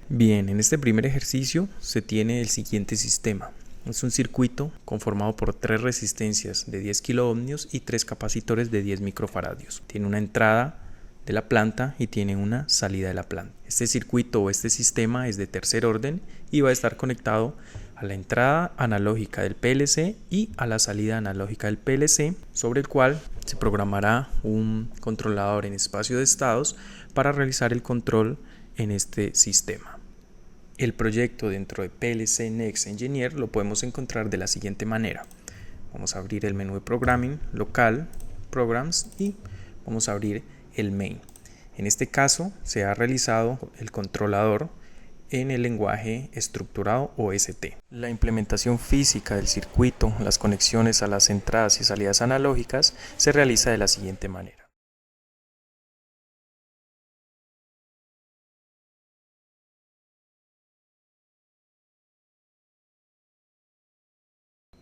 Bien, en este primer ejercicio se tiene el siguiente sistema. Es un circuito conformado por 3 resistencias de 10 kiloohmios y 3 capacitores de 10 microfaradios. Tiene una entrada de la planta y tiene una salida de la planta. Este circuito o este sistema es de tercer orden y va a estar conectado a la entrada analógica del PLC y a la salida analógica del PLC, sobre el cual se programará un controlador en espacio de estados para realizar el control en este sistema. El proyecto dentro de PLC Next Engineer lo podemos encontrar de la siguiente manera. Vamos a abrir el menú de Programming, Local, Programs y vamos a abrir el Main. En este caso se ha realizado el controlador en el lenguaje estructurado OST. La implementación física del circuito, las conexiones a las entradas y salidas analógicas se realiza de la siguiente manera.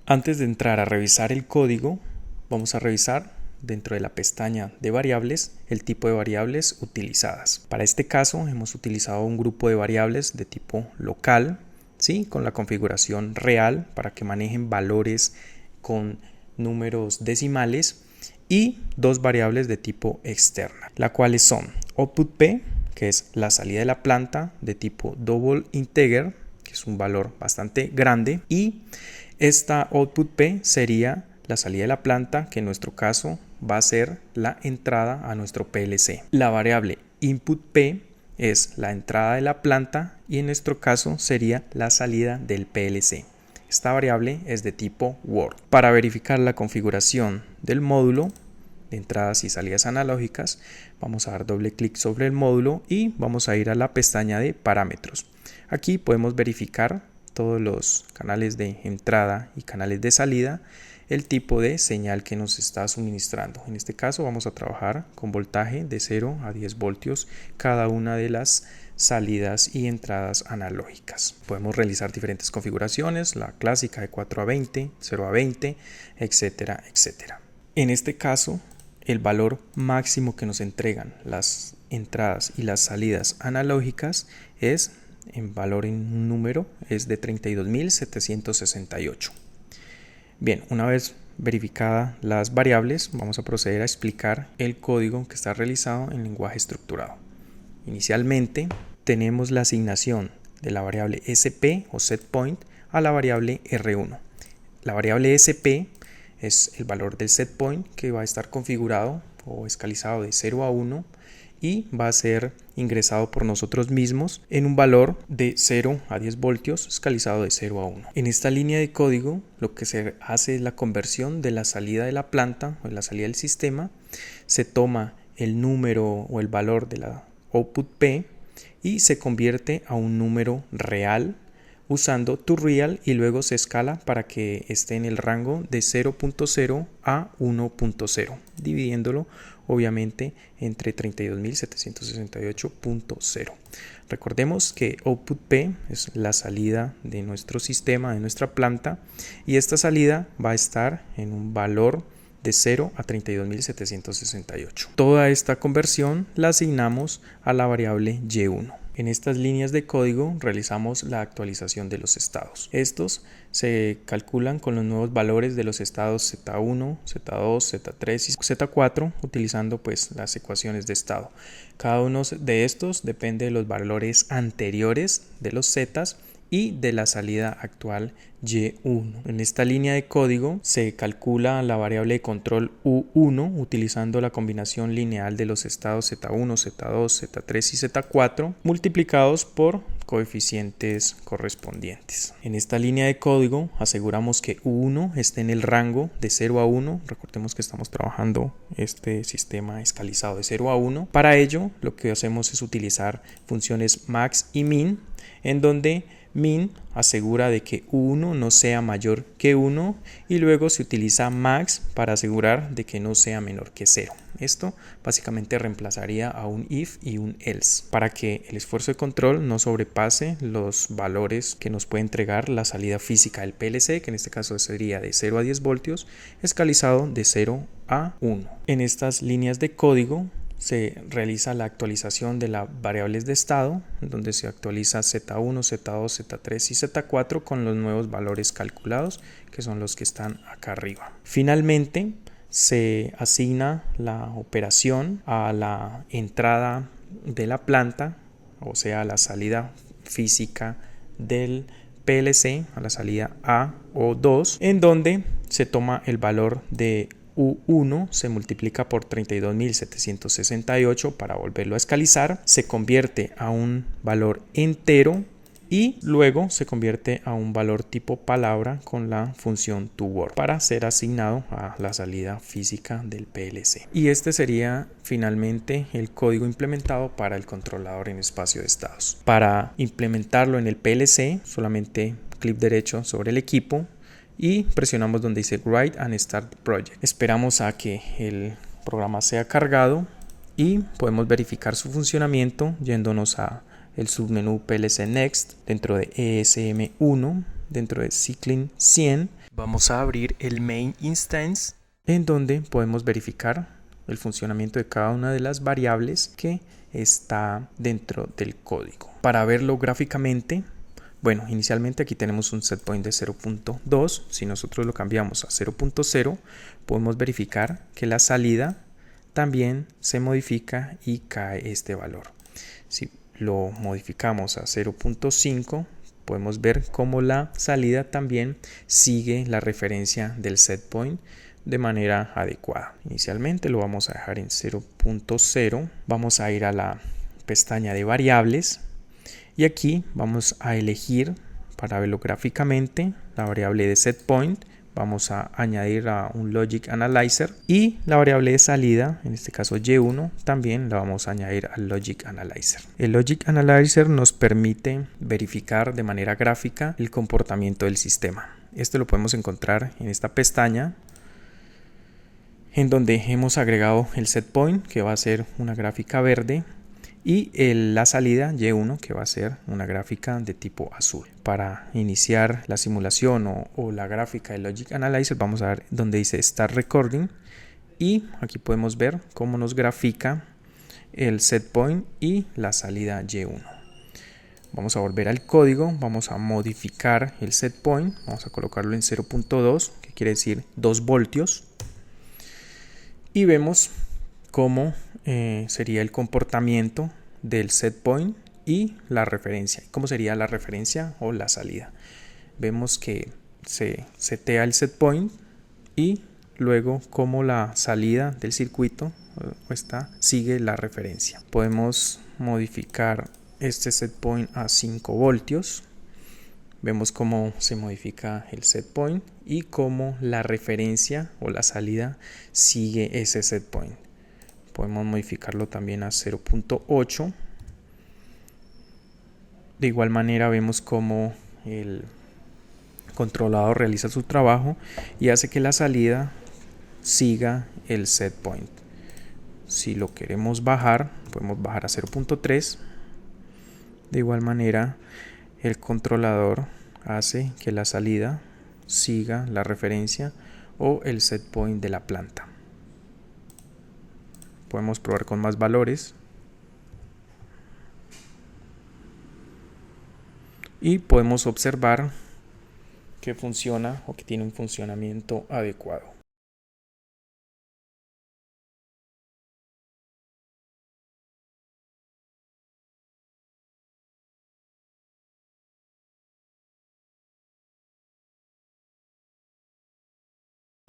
Antes de entrar a revisar el código, vamos a revisar dentro de la pestaña de variables el tipo de variables utilizadas. Para este caso hemos utilizado un grupo de variables de tipo local, ¿sí? Con la configuración real para que manejen valores con números decimales, y 2 variables de tipo externa, las cuales son output P, que es la salida de la planta de tipo double integer, que es un valor bastante grande, y esta output P sería la salida de la planta, que en nuestro caso va a ser la entrada a nuestro PLC. La variable input P es la entrada de la planta y en nuestro caso sería la salida del PLC. Esta variable es de tipo Word. Para verificar la configuración del módulo de entradas y salidas analógicas, vamos a dar doble clic sobre el módulo y vamos a ir a la pestaña de parámetros. Aquí podemos verificar todos los canales de entrada y canales de salida, el tipo de señal que nos está suministrando. En este caso vamos a trabajar con voltaje de 0 a 10 voltios cada una de las salidas y entradas analógicas. Podemos realizar diferentes configuraciones, la clásica de 4 a 20, 0 a 20, etcétera, etcétera. En este caso, el valor máximo que nos entregan las entradas y las salidas analógicas es, en valor en un número, es de 32.768. Bien, una vez verificadas las variables, vamos a proceder a explicar el código que está realizado en lenguaje estructurado. Inicialmente tenemos la asignación de la variable SP o setPoint a la variable R1. La variable SP es el valor del setPoint, que va a estar configurado o escalizado de 0 a 1 y va a ser ingresado por nosotros mismos en un valor de 0 a 10 voltios escalizado de 0 a 1. En esta línea de código lo que se hace es la conversión de la salida de la planta o de la salida del sistema. Se toma el número o el valor de la output P y se convierte a un número real usando toReal y luego se escala para que esté en el rango de 0.0 a 1.0, dividiéndolo obviamente entre 32.768.0. Recordemos que output P es la salida de nuestro sistema, de nuestra planta, y esta salida va a estar en un valor de 0 a 32.768. Toda esta conversión la asignamos a la variable Y1. En estas líneas de código realizamos la actualización de los estados. Estos se calculan con los nuevos valores de los estados Z1, Z2, Z3 y Z4 utilizando pues las ecuaciones de estado. Cada uno de estos depende de los valores anteriores de los Zetas y de la salida actual Y1. En esta línea de código se calcula la variable de control U1 utilizando la combinación lineal de los estados Z1, Z2, Z3 y Z4 multiplicados por coeficientes correspondientes. En esta línea de código aseguramos que U1 esté en el rango de 0 a 1. Recordemos que estamos trabajando este sistema escalizado de 0 a 1. Para ello lo que hacemos es utilizar funciones max y min, en donde min asegura de que U1 no sea mayor que 1 y luego se utiliza max para asegurar de que no sea menor que 0. Esto básicamente reemplazaría a un if y un else para que el esfuerzo de control no sobrepase los valores que nos puede entregar la salida física del PLC, que en este caso sería de 0 a 10 voltios escalizado de 0 a 1. En estas líneas de código se realiza la actualización de las variables de estado, donde se actualiza Z1, Z2, Z3 y Z4 con los nuevos valores calculados, que son los que están acá arriba. Finalmente, se asigna la operación a la entrada de la planta, o sea, a la salida física del PLC, a la salida A o 2, en donde se toma el valor de U1, se multiplica por 32.768 para volverlo a escalizar, se convierte a un valor entero y luego se convierte a un valor tipo palabra con la función toWord para ser asignado a la salida física del PLC. Y este sería finalmente el código implementado para el controlador en espacio de estados. Para implementarlo en el PLC, solamente clic derecho sobre el equipo y presionamos donde dice Write and Start Project. Esperamos a que el programa sea cargado y podemos verificar su funcionamiento yéndonos a el submenú PLC Next dentro de ESM1, dentro de Cycling 100. Vamos a abrir el Main Instance, en donde podemos verificar el funcionamiento de cada una de las variables que está dentro del código. Para verlo gráficamente, bueno, inicialmente aquí tenemos un setpoint de 0.2. Si nosotros lo cambiamos a 0.0, podemos verificar que la salida también se modifica y cae este valor. Si lo modificamos a 0.5, podemos ver cómo la salida también sigue la referencia del setpoint de manera adecuada. Inicialmente lo vamos a dejar en 0.0. Vamos a ir a la pestaña de variables y aquí vamos a elegir, para verlo gráficamente, la variable de setpoint. Vamos a añadir a un Logic Analyzer y la variable de salida, en este caso Y1, también la vamos a añadir al Logic Analyzer. El Logic Analyzer nos permite verificar de manera gráfica el comportamiento del sistema. Esto lo podemos encontrar en esta pestaña, en donde hemos agregado el setpoint, que va a ser una gráfica verde, y la salida Y1, que va a ser una gráfica de tipo azul. Para iniciar la simulación o la gráfica de Logic Analyzer, vamos a ver donde dice Start Recording y aquí podemos ver cómo nos grafica el setpoint y la salida Y1. Vamos a volver al código, vamos a modificar el setpoint, vamos a colocarlo en 0.2, que quiere decir 2 voltios, y vemos cómo sería el comportamiento del setpoint y la referencia. ¿Cómo sería la referencia o la salida? Vemos que se setea el setpoint y luego cómo la salida del circuito sigue la referencia. Podemos modificar este setpoint a 5 voltios. Vemos cómo se modifica el setpoint y cómo la referencia o la salida sigue ese setpoint. Podemos modificarlo también a 0.8. De igual manera vemos cómo el controlador realiza su trabajo y hace que la salida siga el setpoint. Si lo queremos bajar, podemos bajar a 0.3. De igual manera, el controlador hace que la salida siga la referencia o el setpoint de la planta. Podemos probar con más valores y podemos observar que funciona o que tiene un funcionamiento adecuado.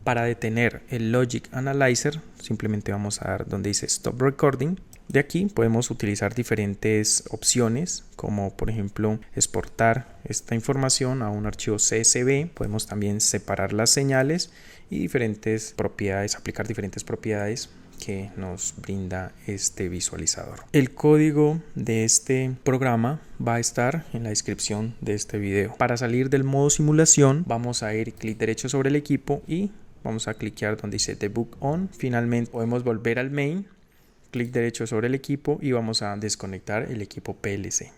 Para detener el Logic Analyzer, simplemente vamos a dar donde dice Stop Recording. De aquí podemos utilizar diferentes opciones, como por ejemplo exportar esta información a un archivo CSV. Podemos también separar las señales y diferentes propiedades, aplicar diferentes propiedades que nos brinda este visualizador. El código de este programa va a estar en la descripción de este video. Para salir del modo simulación, vamos a ir clic derecho sobre el equipo y vamos a cliquear donde dice Debug On. Finalmente podemos volver al main, clic derecho sobre el equipo y vamos a desconectar el equipo PLC.